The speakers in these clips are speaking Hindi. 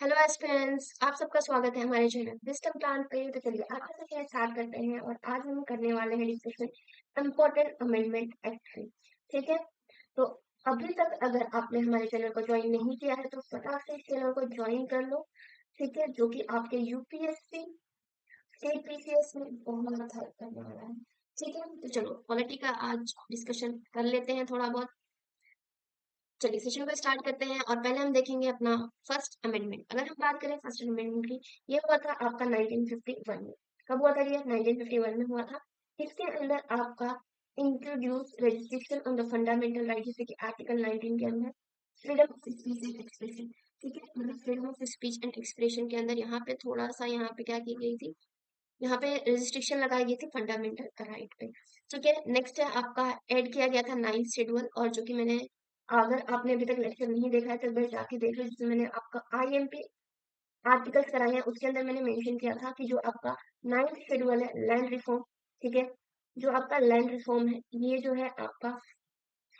हेलो एस्पिरेंट्स, आप सबका स्वागत है हमारे चैनल विजडम प्लान पे। तो चलिए आपके साथ स्टार्ट करते हैं और आज हम करने वाले हैं डिस्कशन इम्पोर्टेंट अमेंडमेंट एक्ट की। ठीक है, तो अभी तक अगर आपने हमारे चैनल को ज्वाइन नहीं किया है तो फटाक से इस चैनल को ज्वाइन कर लो। ठीक है, जो कि आपके यूपीएससी स्टेट पीसीएस में बहुत हेल्प करने वाला है। ठीक है, तो चलो पॉलिटी का आज डिस्कशन कर लेते हैं थोड़ा बहुत। चलिए सेशन को स्टार्ट करते हैं और पहले हम देखेंगे अपना फर्स्ट अमेंडमेंट। अगर हम बात करें फर्स्ट अमेंडमेंट की, ये हुआ था आपका 1951 में। कब हुआ था ये? 1951 में हुआ था। इसके अंदर आपका introduce restriction on the fundamental right, जैसे कि आर्टिकल 19 के अंदर freedom of speech and expression. ठीक है, मतलब freedom of speech and expression के अंदर यहाँ पे थोड़ा सा यहाँ पे क्या की गई थी, यहाँ पे रेजिस्ट्रिक्शन लगाई गई थी फंडामेंटल राइट पे। ठीक है, नेक्स्ट है आपका ऐड किया गया था 9th शेड्यूल, और जो कि मैंने, अगर आपने अभी तक लेक्चर नहीं देखा है तो एक बार जाके देख लो, जिसमें मैंने आपका आईएमपी आर्टिकल्स कराए हैं। उसके अंदर मैंने मेंशन किया था कि जो आपका 9th शेड्यूल है लैंड रिफॉर्म, ठीक है, जो आपका लैंड रिफॉर्म है ये जो है आपका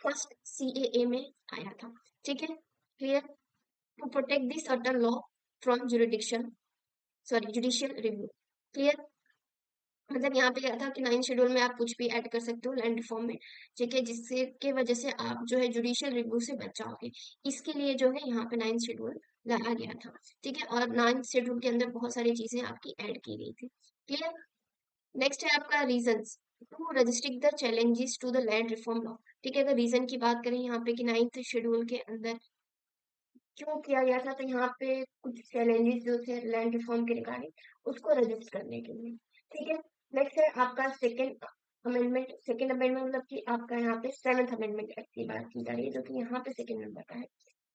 फर्स्ट सीएए में आया था। ठीक है, clear. To protect the certain law from jurisdiction, sorry judicial review. Clear, मतलब यहाँ पे क्या था कि 9th शेड्यूल में आप कुछ भी ऐड कर सकते हो लैंड रिफॉर्म में। ठीक है, जिससे के वजह से आप जो है जुडिशियल रिव्यू से बच जाओगे। इसके लिए जो है यहाँ पे 9th शेड्यूल लाया गया था। ठीक है, और 9th शेड्यूल के अंदर बहुत सारी चीजें आपकी ऐड की गई थी। क्लियर। नेक्स्ट है आपका reasons to restrict the challenges to the land reform law. ठीक है, अगर रीजन की बात करें यहाँ पे कि 9th शेड्यूल के अंदर क्यों किया गया था, तो यहाँ पे कुछ चैलेंजेस जो थे लैंड रिफॉर्म के रिगार्डिंग उसको रजिस्ट करने के लिए। ठीक है, नेक्स्ट है आपका सेकंड अमेंडमेंट। सेकंड अमेंडमेंट मतलब कि आपका यहाँ पे सेवंथ अमेंडमेंट एक्ट की बात की जा रही है, जो कि यहाँ पे सेकंड नंबर का है।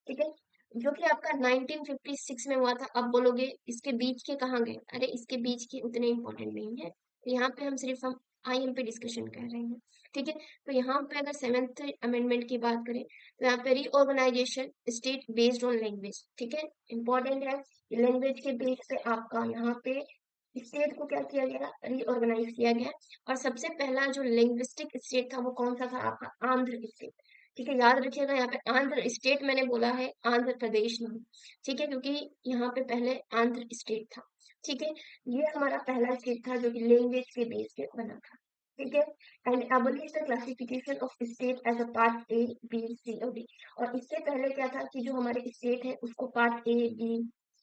ठीक है, जो कि आपका 1956 में हुआ था। अब बोलोगे इसके बीच के कहाँ गए? अरे इसके बीच के उतने इंपॉर्टेंट नहीं है, तो यहाँ पे हम आईएम पे डिस्कशन कर रहे हैं। ठीक है, तो यहाँ पे अगर सेवेंथ अमेंडमेंट की बात करें तो यहाँ पे reorganisation state based on language. ठीक है, इंपॉर्टेंट है। लैंग्वेज के बेस पे आपका यहाँ पे स्टेट को क्या किया गया? रीऑर्गेनाइज किया गया। और सबसे पहला जो लिंग्विस्टिक स्टेट था वो कौन सा था? आपका आंध्र स्टेट। ठीक है, याद रखिएगा यहाँ पे आंध्र स्टेट मैंने बोला है, आंध्र प्रदेश नहीं। ठीक है, क्योंकि यहाँ पे पहले आंध्र स्टेट था। ठीक है, ये हमारा पहला स्टेट था जो कि लैंग्वेज के बेस पे बना था। ठीक है, and abolish the classification of state as a part A B C और डी। और इससे पहले क्या था कि जो हमारे स्टेट है उसको पार्ट ए बी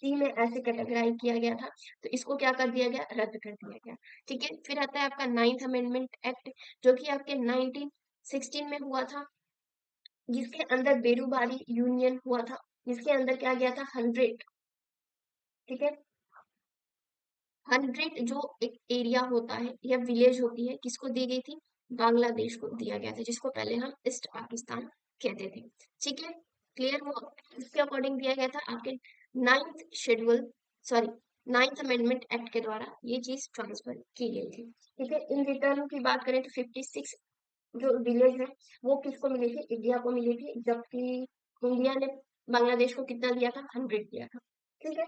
सी में ऐसे कैटेगराइज किया गया था, तो इसको क्या कर दिया गया? रद्द कर दिया गया। ठीक है, फिर आता है आपका 9th अमेंडमेंट एक्ट, जो कि आपके 1916 में हुआ था, जिसके अंदर बेरूबारी यूनियन हुआ था, जिसके अंदर क्या गया था? 100। ठीक है, 100 जो एक एरिया होता है या विलेज होती है, किसको दी गई थी? बांग्लादेश को दिया गया था, जिसको पहले हम ईस्ट पाकिस्तान कहते थे। ठीक है, क्लियर। वो इसके अकॉर्डिंग दिया गया था आपके 9th schedule, sorry 9th amendment act के द्वारा ये चीज ट्रांसफर की गई थी। ठीक है, इन रिटर्न की बात करें तो 56 जो विलेज है वो किसको मिली थी? इंडिया को मिली थी, जबकि इंडिया ने बांग्लादेश को कितना दिया था? 100 दिया था। ठीक है,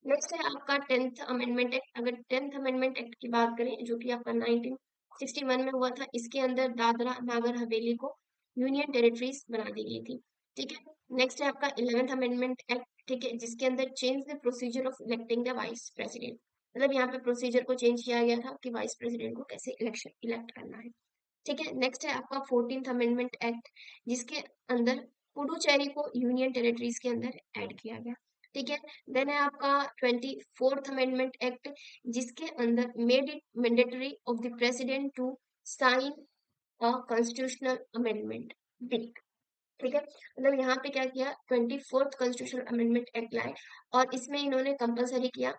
नेक्स्ट है आपका 10th अमेंडमेंट एक्ट। अगर 10th अमेंडमेंट एक्ट की बात करें जो कि आपका 1961 में हुआ था, इसके अंदर दादरा नागर हवेली को यूनियन टेरिटरीज बना दी गई थी। ठीक है, नेक्स्ट है आपका 11th अमेंडमेंट एक्ट। ठीक है, जिसके अंदर change the procedure of electing the vice president, मतलब यहाँ पे प्रोसीजर को चेंज किया गया था कि वाइस प्रेसिडेंट को कैसे इलेक्ट करना है। ठीक है, नेक्स्ट है आपका 14th अमेंडमेंट एक्ट, जिसके अंदर पुडुचेरी को यूनियन टेरिटरीज के अंदर ऐड किया गया। ठीक है, देन है आपका 24th अमेंडमेंट एक्ट, जिसके अंदर made it mandatory of the president to sign a constitutional amendment bill. ठीक है, मतलब यहाँ पे क्या किया? 24th कॉन्स्टिट्यूशनल अमेंडमेंट एक्ट लाए, और इसमें इन्होंने कंपलसरी किया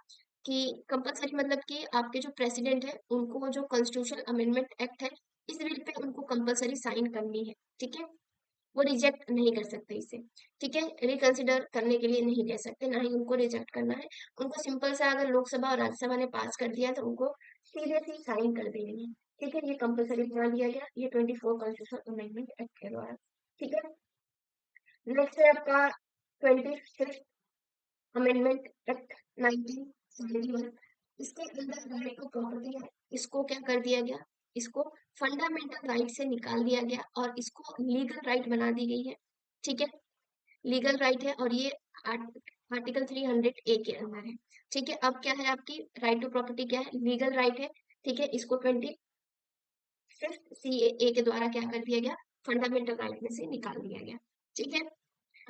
कि, कंपलसरी मतलब कि आपके जो प्रेसिडेंट है उनको जो कॉन्स्टिट्यूशनल अमेंडमेंट एक्ट है इस बिल पे उनको कंपलसरी साइन करनी है। ठीक है, वो रिजेक्ट नहीं कर सकते इसे। ठीक है, रिकंसिडर करने के लिए नहीं कह सकते, ना ही उनको रिजेक्ट करना है। उनको सिंपल सा अगर लोकसभा और राज्यसभा ने पास कर दिया तो उनको सीधे सी साइन कर देनी है। ठीक है, ये कंपलसरी बना दिया गया ये 24 कॉन्स्टिट्यूशनल अमेंडमेंट एक्ट के द्वारा। ठीक है, नेक्स्ट है आपका 26 अमेंडमेंट एक्ट 1971। इसके अंदर राइट टू प्रॉपर्टी है, इसको क्या कर दिया गया? इसको फंडामेंटल राइट से निकाल दिया गया और इसको लीगल राइट बना दी गई है। ठीक है, लीगल राइट है, और ये आर्टिकल 300 ए के अंदर है। ठीक है, अब क्या है आपकी राइट टू प्रॉपर्टी क्या है, लीगल राइट है। ठीक है, इसको 25 CAA के द्वारा क्या कर दिया गया, फंडामेंटल राइट में से निकाल दिया गया। ठीक है,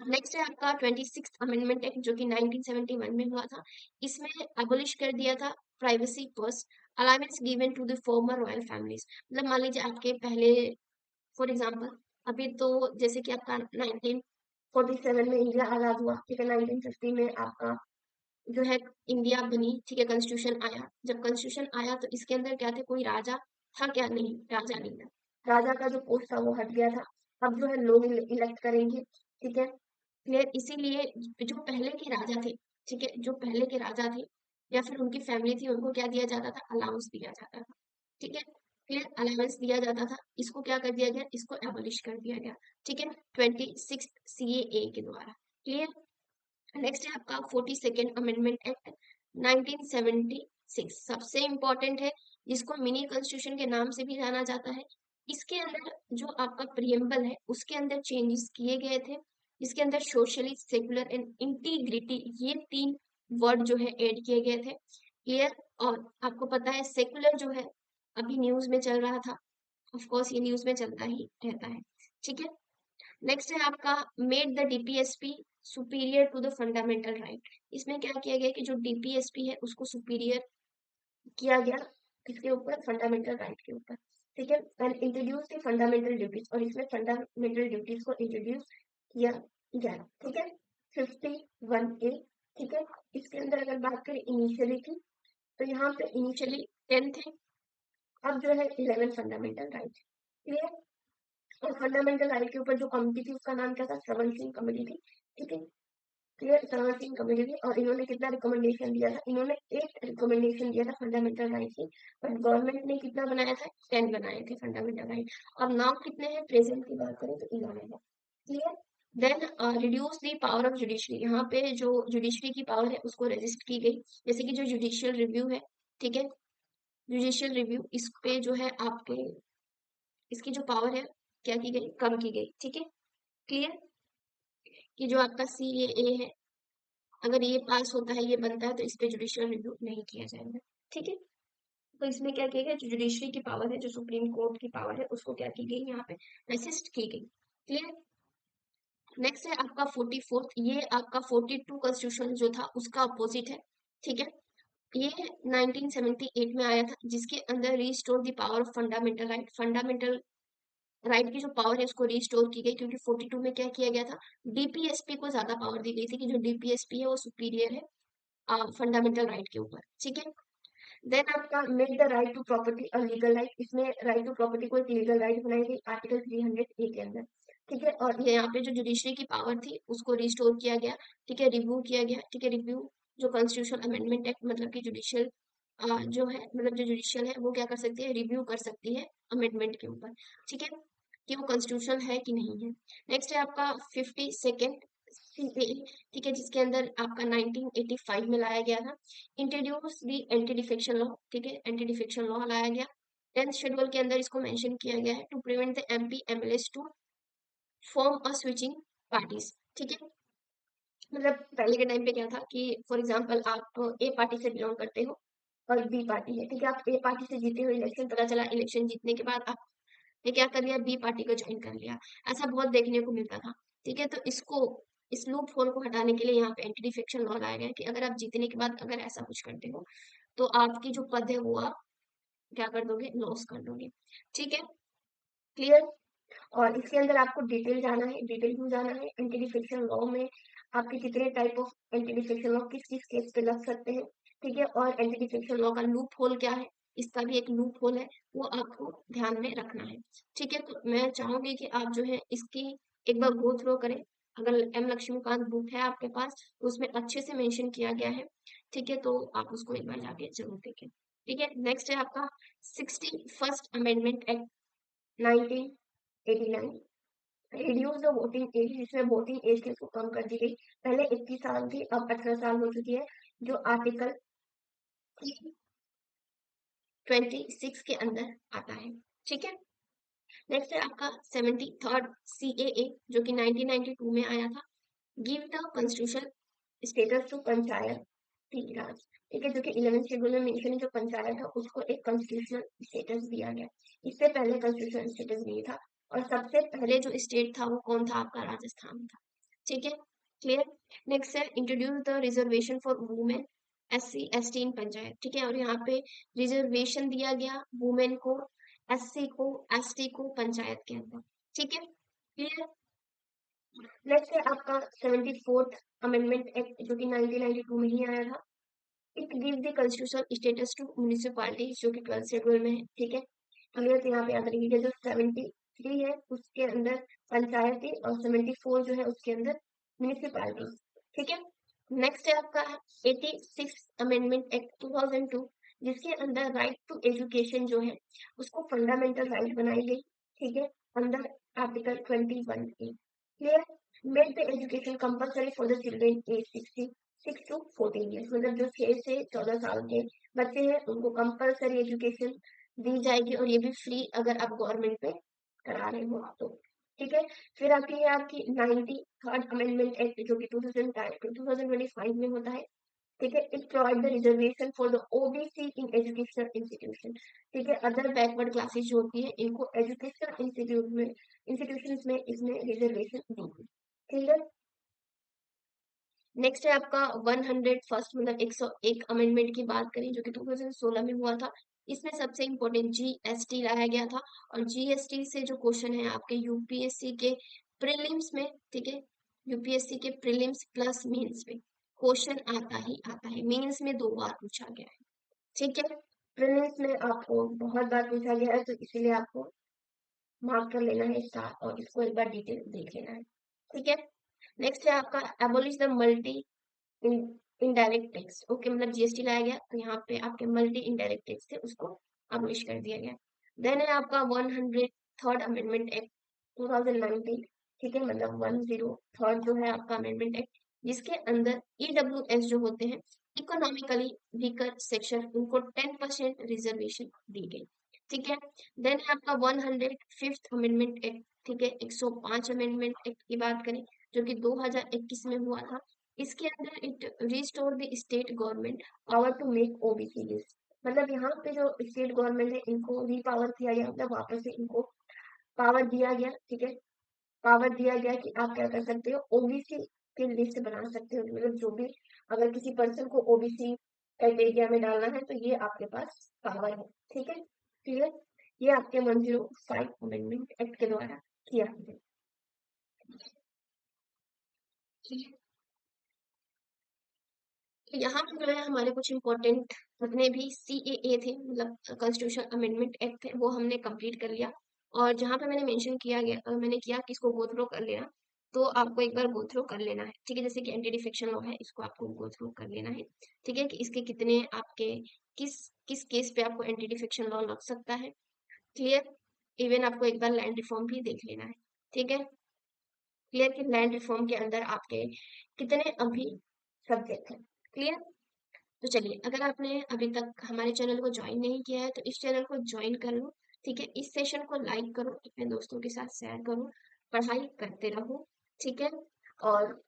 नेक्स्ट है आपका 26 अमेंडमेंट एक्ट जो कि 1971 में हुआ था। इसमें एबोलिश कर दिया था privacy first allowance given to the former royal families. मतलब मान लीजिए आपके पहले, फॉर एग्जांपल अभी तो जैसे कि आपका 1947 में इंडिया आजाद हुआ। ठीक है, 1950 में आपका जो है इंडिया बनी। ठीक है, कॉन्स्टिट्यूशन आया। जब कॉन्स्टिट्यूशन आया तो इसके अंदर क्या थे, कोई राजा था क्या, नहीं, राजा नहीं था। राजा का जो पोस्ट था वो हट गया था। अब जो है लोग इलेक्ट करेंगे। ठीक है, क्लियर। इसीलिए जो पहले के राजा थे, ठीक है, जो पहले के राजा थे या फिर उनकी फैमिली थी, उनको क्या दिया जाता था, अलाउंस दिया जाता था। ठीक है, क्लियर, अलाउंस दिया जाता था। इसको क्या कर दिया गया, इसको एबॉलिश कर दिया गया। ठीक है, 26 CAA के द्वारा। क्लियर। नेक्स्ट है आपका 42nd अमेंडमेंट एक्ट 1976, सबसे इंपॉर्टेंट है, जिसको मिनी कॉन्स्टिट्यूशन के नाम से भी जाना जाता है। इसके अंदर जो आपका प्रियम्बल है उसके अंदर चेंजेस किए गए थे। इसके अंदर सोशली, सेकुलर एंड इंटीग्रिटी, ये 3 वर्ड जो है ऐड किए गए थे। क्लियर। और आपको पता है सेकुलर जो है अभी न्यूज में चल रहा था, ऑफ कोर्स ये न्यूज में चलता ही रहता है। ठीक है, नेक्स्ट है आपका made the DPSP superior to the fundamental right. इसमें क्या किया गया कि जो डीपीएसपी है उसको सुपीरियर किया गया, किसके ऊपर, फंडामेंटल राइट के ऊपर। ठीक है, and introduce the fundamental duties, और इसमें फंडामेंटल ड्यूटीज को इंट्रोड्यूस किया गया। ठीक है, 51A। ठीक है, इसके अंदर अगर बात करें इनिशियली की, तो यहाँ पे इनिशियली 10 थे, अब जो है 11 फंडामेंटल राइट। क्लियर। और फंडामेंटल राइट के ऊपर जो कमिटी थी उसका नाम क्या था, श्रवण सिंह कमेटी थी। ठीक है, क्लियर, श्रवण सिंह कमेटी थी। और इन्होंने कितना रिकमेंडेशन दिया था, इन्होंने 8 रिकमेंडेशन दिया था फंडामेंटल राइट की, बट गवर्नमेंट ने कितना बनाया था, 10 बनाए थे फंडामेंटल राइट। अब नाउ कितने हैं, प्रेजेंट की बात करें तो 11 है। Clear. Then reduce the power of judiciary, यहाँ पे जो जुडिशरी की पावर है उसको रेजिस्ट की गई। जैसे कि जो जुडिशियल रिव्यू है, ठीक है, जुडिशियल रिव्यू, इस पे जो है आपके इसकी जो पावर है क्या की गई, कम की गई। ठीक है, क्लियर, कि जो आपका CAA है, अगर ये पास होता है, ये बनता है, तो इस पे जुडिशियल रिव्यू नहीं किया जाएगा। ठीक है, तो इसमें क्या किया गया, जो जुडिशरी की पावर है, जो सुप्रीम कोर्ट की पावर है, उसको क्या की गई, यहाँ पे रेसिस्ट की गई। क्लियर। नेक्स्ट है आपका 44th, ये आपका 42 कॉन्स्टिट्यूशन जो था उसका अपोजिट है। ठीक है, ये 1978 में आया था, जिसके अंदर restore the power of fundamental right. Fundamental right की जो पावर है उसको रिस्टोर की गई, क्योंकि 42 में क्या किया गया था, डीपीएसपी को ज्यादा पावर दी गई थी, कि जो डीपीएसपी है वो सुपीरियर है फंडामेंटल राइट के ऊपर। ठीक है, देन आपका make the right to property a legal right, इसमें राइट टू प्रॉपर्टी को एक लीगल राइट बनाई गई आर्टिकल 300A के अंदर। ठीक है, और ये यहाँ पे जो जुडिशरी की पावर थी उसको रिस्टोर किया गया। ठीक है, रिव्यू किया गया। ठीक है, रिव्यू जो कॉन्स्टिट्यूशन अमेंडमेंट एक्ट, मतलब कि जुडिशियल जो है, मतलब जो जुडिशियल है वो क्या कर सकती है, रिव्यू कर सकती है अमेंडमेंट के ऊपर। ठीक है, कि वो कॉन्स्टिट्यूशन है कि नहीं है। नेक्स्ट है आपका 52nd CAA। ठीक है, जिसके अंदर आपका 1985 में लाया गया था, इंट्रोड्यूस दी एंटी डिफेक्शन लॉ। ठीक है, एंटी डिफेक्शन लॉ लाया गया। 10th शेड्यूल के अंदर इसको मेंशन किया गया है, to prevent the MP MLS to form a switching parties. ठीक है, मतलब पहले के टाइम पे क्या था कि फॉर एग्जांपल आप A पार्टी से बिलोंग करते हो और B पार्टी है। ठीक है, आप A पार्टी से जीते हो इलेक्शन, पता चला इलेक्शन जीतने के बाद आपने क्या कर लिया, B पार्टी को ज्वाइन कर लिया। ऐसा बहुत देखने को मिलता था। ठीक है, तो इस लूप होल को हटाने के लिए यहाँ पे एंटी डिफेक्शन लॉ लाया गया है, कि अगर आप जीतने के बाद अगर ऐसा कुछ करते हो तो आपकी जो पद है वो आप क्या कर दोगे, लॉस कर दोगे। ठीक है, क्लियर। और इसके अंदर आपको डिटेल जाना है, डिटेल क्यों जाना है, एंटी डिफेक्शन लॉ में आपके कितने type of anti defection law किस किस केस पे लग सकते हैं। ठीक है, और एंटी डिफेक्शन लॉ का लूप होल क्या है, इसका भी एक लूप होल है, वो आपको ध्यान में रखना है। ठीक है, तो मैं चाहूंगी कि आप जो है इसकी एक बार गो थ्रो करें। अगर M लक्ष्मीकांत बुक है आपके पास तो उसमें अच्छे से मेंशन किया गया है। ठीक है, तो आप उसको एक बार जाके जरूर देखें। ठीक है, नेक्स्ट है आपका 61st amendment act 1989, reduce the voting age, जिसमें वोटिंग एज को कम कर दी गई। पहले 21 साल थी, अब 18 साल हो चुकी है, जो आर्टिकल 26 के अंदर आता है। ठीक है, नेक्स्ट है आपका 73rd CAA जो कि 1992 में आया था, give the constitution status to panchayati raj, ठीक है, जो कि 11th शेड्यूल में मेंशन है, जो पंचायत है उसको एक कॉन्स्टिट्यूशनल स्टेटस दिया गया। इससे पहले कॉन्स्टिट्यूशनल स्टेटस नहीं था, और सबसे पहले जो स्टेट था वो कौन था आपका, राजस्थान था। ठीक है, क्लियर। नेक्स्ट है introduce the reservation for women SC ST इन पंचायत, ठीक है, और यहाँ पे रिजर्वेशन दिया गया वुमेन को, SC को, ST को पंचायत के अंदर। ठीक है, क्लियर। नेक्स्ट है आपका 74th अमेंडमेंट एक्ट, जो कि 1992 में ही आया था। It give the constitutional status to municipality, जो कि 12th शेड्यूल में है। ठीक है, क्लियर। तो यहाँ पे याद रखिएगा, जो 73 है उसके अंदर पंचायती, और 74 जो है उसके अंदर म्यूनिसिपालिटी। ठीक है, नेक्स्ट है आपका 86 अमेंडमेंट एक्ट 2002, जिसके अंदर राइट टू एजुकेशन जो है उसको फंडामेंटल राइट बनाई गई। ठीक है, under article 21 A, clear. Made the education compulsory for the children age 6 to 14 years, मतलब जो 6 से 14 साल के बच्चे हैं उनको कंपल्सरी एजुकेशन दी जाएगी, और ये भी फ्री अगर आप गवर्नमेंट पे करा रहे हो तो। ठीक है, फिर आती है आपकी 93rd अमेंडमेंट एक्ट, जो कि 2025 में होता है। ठीक है, it provide the reservation for the OBC in educational institution. ठीक है, अदर बैकवर्ड क्लासेस जो होती है इनको एजुकेशनल इंस्टीट्यूशन में इसमें रिजर्वेशन दी गई। ठीक है, नेक्स्ट है आपका 101st, मतलब 101 अमेंडमेंट की बात करें, जो कि 2016 में हुआ था। इसमें सबसे इम्पोर्टेंट GST लाया गया था, और GST से जो क्वेश्चन है आपके यूपीएससी के प्रीलिम्स में, ठीक है, यूपीएससी के प्रीलिम्स प्लस मेंस में क्वेश्चन आता ही आता है। मेंस में 2 बार पूछा गया है। ठीक है, प्रीलिम्स में आपको बहुत बार पूछा गया है, तो इसीलिए आपको मार्क कर लेना है स्टार, और इसको एक बार डिटेल देख लेना है। ठीक है, नेक्स्ट है आपका abolish the multi indirect tax. Okay, मतलब GST लाया गया, तो यहाँ पे आपके मल्टी इनडायरेक्ट टैक्स थे उसको अबलिश कर दिया गया। देन है आपका 103rd अमेंडमेंट एक्ट 2019, ठीक है, मतलब 103rd जो है आपका अमेंडमेंट एक्ट, जिसके अंदर EWS जो होते हैं, इकोनॉमिकली वीकर सेक्शन, उनको 10% रिजर्वेशन दी गई। ठीक है, देन है आपका 105th अमेंडमेंट एक्ट, ठीक है, 105 अमेंडमेंट एक्ट की बात करें, जो कि 2021 में हुआ था। इसके अंदर it restore the state government power to make OBC list, मतलब यहाँ पे जो स्टेट गवर्नमेंट है इनको रिपावर किया गया, मतलब वापस से इनको पावर दिया गया। ठीक है, पावर दिया गया कि आप क्या कर सकते हो, OBC की लिस्ट बना सकते हो, मतलब जो भी अगर किसी पर्सन को OBC क्राइटेरिया में डालना है तो ये आपके पास पावर है। ठीक है, क्लियर। ये आपके 105 अमेंडमेंट एक्ट के द्वारा किया गया। ठीक है, तो यहाँ पे जो है हमारे कुछ इम्पोर्टेंट जितने भी CAA थे, मतलब कॉन्स्टिट्यूशन अमेंडमेंट एक्ट थे, वो हमने कंप्लीट कर लिया। और जहाँ पे मैंने मेंशन किया गया, मैंने किया कि इसको गो थ्रू कर लेना, तो आपको एक बार गो थ्रू कर लेना है। ठीक है, जैसे कि एंटी डिफेक्शन लॉ है, इसको आपको गो थ्रू कर लेना है। ठीक है, कि इसके कितने आपके किस किस केस पे आपको एंटी डिफेक्शन लॉ लग सकता है। क्लियर। इवन आपको एक बार लैंड रिफॉर्म भी देख लेना है। ठीक है, क्लियर, कि लैंड रिफॉर्म के अंदर आपके कितने अभी सब्जेक्ट है। क्लियर। तो चलिए, अगर आपने अभी तक हमारे चैनल को ज्वाइन नहीं किया है तो इस चैनल को ज्वाइन कर लो। ठीक है, इस सेशन को लाइक करो, अपने दोस्तों के साथ शेयर करो, पढ़ाई करते रहो। ठीक है, और